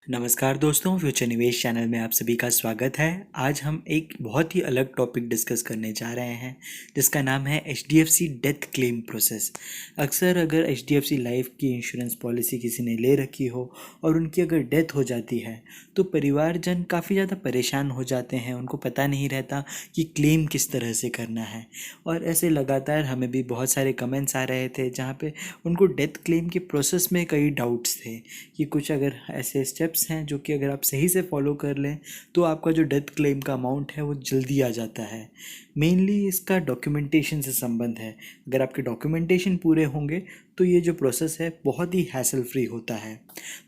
नमस्कार दोस्तों, फ्यूचर निवेश चैनल में आप सभी का स्वागत है। आज हम एक बहुत ही अलग टॉपिक डिस्कस करने जा रहे हैं जिसका नाम है HDFC डेथ क्लेम प्रोसेस। अक्सर अगर HDFC लाइफ की इंश्योरेंस पॉलिसी किसी ने ले रखी हो और उनकी अगर डेथ हो जाती है तो परिवारजन काफ़ी ज़्यादा परेशान हो जाते हैं। उनको पता नहीं रहता कि क्लेम किस तरह से करना है और ऐसे लगातार हमें भी बहुत सारे कमेंट्स आ रहे थे जहाँ पे उनको डेथ क्लेम के प्रोसेस में कई डाउट्स थे कि कुछ अगर ऐसे स्टेप्स हैं जो कि अगर आप सही से फॉलो कर लें तो आपका जो डेथ क्लेम का अमाउंट है वो जल्दी आ जाता है। मेनली इसका डॉक्यूमेंटेशन से संबंध है। अगर आपके डॉक्यूमेंटेशन पूरे होंगे तो ये जो प्रोसेस है बहुत ही हैसल फ्री होता है।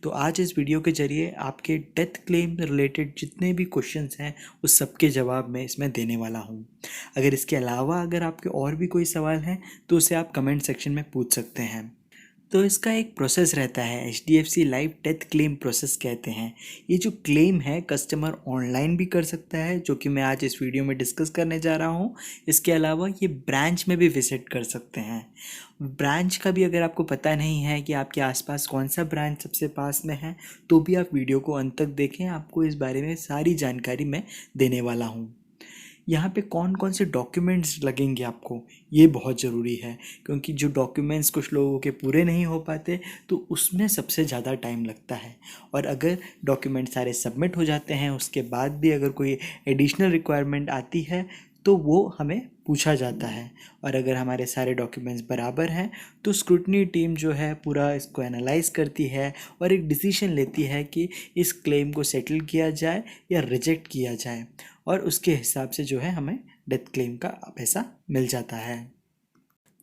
तो आज इस वीडियो के जरिए आपके डेथ क्लेम रिलेटेड जितने भी क्वेश्चंस हैं उस सब के जवाब मैं इसमें देने वाला हूँ। अगर इसके अलावा अगर आपके और भी कोई सवाल हैं तो उसे आप कमेंट सेक्शन में पूछ सकते हैं। तो इसका एक प्रोसेस रहता है, HDFC life death claim process कहते हैं। ये जो क्लेम है कस्टमर ऑनलाइन भी कर सकता है, जो कि मैं आज इस वीडियो में डिस्कस करने जा रहा हूँ। इसके अलावा ये ब्रांच में भी विजिट कर सकते हैं। ब्रांच का भी अगर आपको पता नहीं है कि आपके आसपास कौन सा ब्रांच सबसे पास में है तो भी आप वीडियो को अंत तक देखें, आपको इस बारे में सारी जानकारी मैं देने वाला हूँ। यहाँ पे कौन कौन से डॉक्यूमेंट्स लगेंगे आपको, ये बहुत ज़रूरी है क्योंकि जो डॉक्यूमेंट्स कुछ लोगों के पूरे नहीं हो पाते तो उसमें सबसे ज़्यादा टाइम लगता है। और अगर डॉक्यूमेंट सारे सबमिट हो जाते हैं उसके बाद भी अगर कोई एडिशनल रिक्वायरमेंट आती है तो वो हमें पूछा जाता है। और अगर हमारे सारे डॉक्यूमेंट्स बराबर हैं तो स्क्रूटनी टीम जो है पूरा इसको एनालाइज करती है और एक डिसीजन लेती है कि इस क्लेम को सेटल किया जाए या रिजेक्ट किया जाए, और उसके हिसाब से जो है हमें डेथ क्लेम का पैसा मिल जाता है।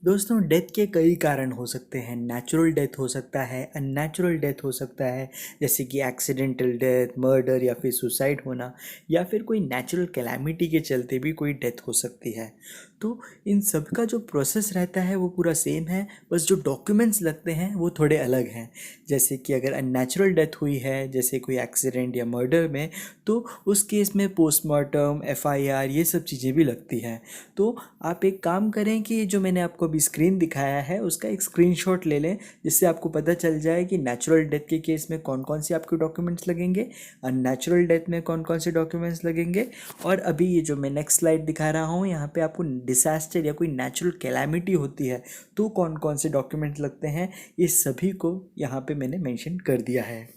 दोस्तों, डेथ के कई कारण हो सकते हैं। नेचुरल डेथ हो सकता है, अननेचुरल डेथ हो सकता है, जैसे कि एक्सीडेंटल डेथ, मर्डर या फिर सुसाइड होना, या फिर कोई नेचुरल कैलामिटी के चलते भी कोई डेथ हो सकती है। तो इन सब का जो प्रोसेस रहता है वो पूरा सेम है, बस जो डॉक्यूमेंट्स लगते हैं वो थोड़े अलग हैं। जैसे कि अगर अननेचुरल डेथ हुई है, जैसे कोई एक्सीडेंट या मर्डर में, तो उस केस में पोस्टमार्टम, FIR ये सब चीज़ें भी लगती हैं। तो आप एक काम करें कि जो मैंने आपको अभी स्क्रीन दिखाया है उसका एक स्क्रीनशॉट ले लें, जिससे आपको पता चल जाए कि नेचुरल डेथ के केस में कौन कौन से आपके डॉक्यूमेंट्स लगेंगे, अननेचुरल डेथ में कौन कौन से डॉक्यूमेंट्स लगेंगे। और अभी ये जो मैं नेक्स्ट स्लाइड दिखा रहा हूँ यहाँ पे आपको डिसास्टर या कोई नेचुरल कैलामिटी होती है तो कौन कौन से डॉक्यूमेंट्स लगते हैं, ये सभी को यहाँ पे मैंने मेंशन कर दिया है।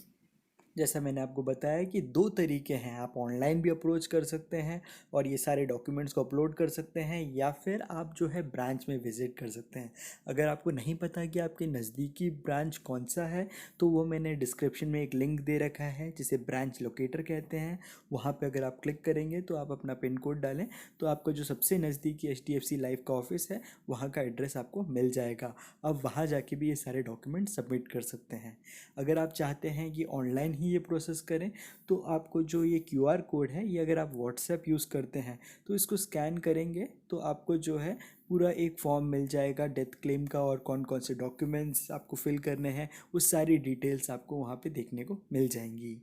जैसा मैंने आपको बताया कि दो तरीके हैं, आप ऑनलाइन भी अप्रोच कर सकते हैं और ये सारे डॉक्यूमेंट्स को अपलोड कर सकते हैं, या फिर आप जो है ब्रांच में विज़िट कर सकते हैं। अगर आपको नहीं पता कि आपके नज़दीकी ब्रांच कौन सा है तो वो मैंने डिस्क्रिप्शन में एक लिंक दे रखा है जिसे ब्रांच लोकेटर कहते हैं। वहाँ पे अगर आप क्लिक करेंगे तो आप अपना पिन कोड डालें तो आपका जो सबसे नज़दीकी HDFC लाइफ का ऑफिस है वहाँ का एड्रेस आपको मिल जाएगा। अब वहाँ जाके भी ये सारे डॉक्यूमेंट सबमिट कर सकते हैं। अगर आप चाहते हैं कि ऑनलाइन ही ये प्रोसेस करें तो आपको जो ये QR कोड है, ये अगर आप WhatsApp यूज़ करते हैं तो इसको स्कैन करेंगे तो आपको जो है पूरा एक फॉर्म मिल जाएगा डेथ क्लेम का, और कौन कौन से डॉक्यूमेंट्स आपको फिल करने हैं उस सारी डिटेल्स आपको वहाँ पे देखने को मिल जाएंगी।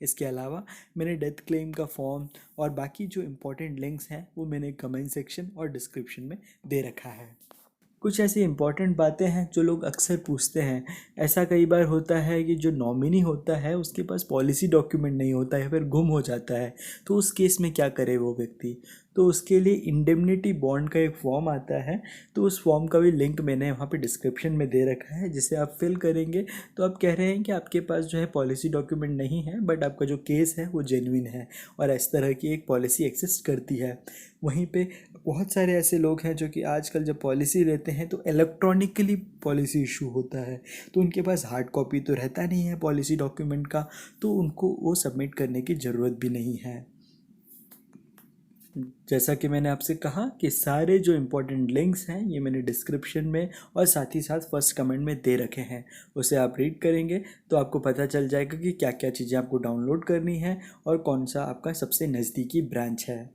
इसके अलावा मैंने डेथ क्लेम का फॉर्म और बाकी जो इम्पोर्टेंट लिंक्स हैं वो मैंने कमेंट सेक्शन और डिस्क्रिप्शन में दे रखा है। कुछ ऐसी इंपॉर्टेंट बातें हैं जो लोग अक्सर पूछते हैं। ऐसा कई बार होता है कि जो नॉमिनी होता है उसके पास पॉलिसी डॉक्यूमेंट नहीं होता है, फिर गुम हो जाता है, तो उस केस में क्या करे वो व्यक्ति। तो उसके लिए इंडेमनिटी बॉन्ड का एक फॉर्म आता है, तो उस फॉर्म का भी लिंक मैंने वहाँ पे डिस्क्रिप्शन में दे रखा है, जिसे आप फिल करेंगे तो आप कह रहे हैं कि आपके पास जो है पॉलिसी डॉक्यूमेंट नहीं है बट आपका जो केस है वो जेन्युइन है और इस तरह की एक पॉलिसी एग्जिस्ट करती है। वहीं पे बहुत सारे ऐसे लोग हैं जो कि आजकल जब पॉलिसी लेते हैं तो इलेक्ट्रॉनिकली पॉलिसी इशू होता है, तो उनके पास हार्ड कॉपी तो रहता नहीं है पॉलिसी डॉक्यूमेंट का, तो उनको वो सबमिट करने की ज़रूरत भी नहीं है। जैसा कि मैंने आपसे कहा कि सारे जो इम्पोर्टेंट लिंक्स हैं ये मैंने डिस्क्रिप्शन में और साथ ही साथ फर्स्ट कमेंट में दे रखे हैं, उसे आप रीड करेंगे तो आपको पता चल जाएगा कि क्या क्या चीज़ें आपको डाउनलोड करनी है और कौन सा आपका सबसे नज़दीकी ब्रांच है।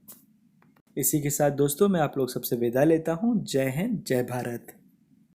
इसी के साथ दोस्तों मैं आप लोग सबसे विदा लेता हूँ। जय हिंद, जय भारत।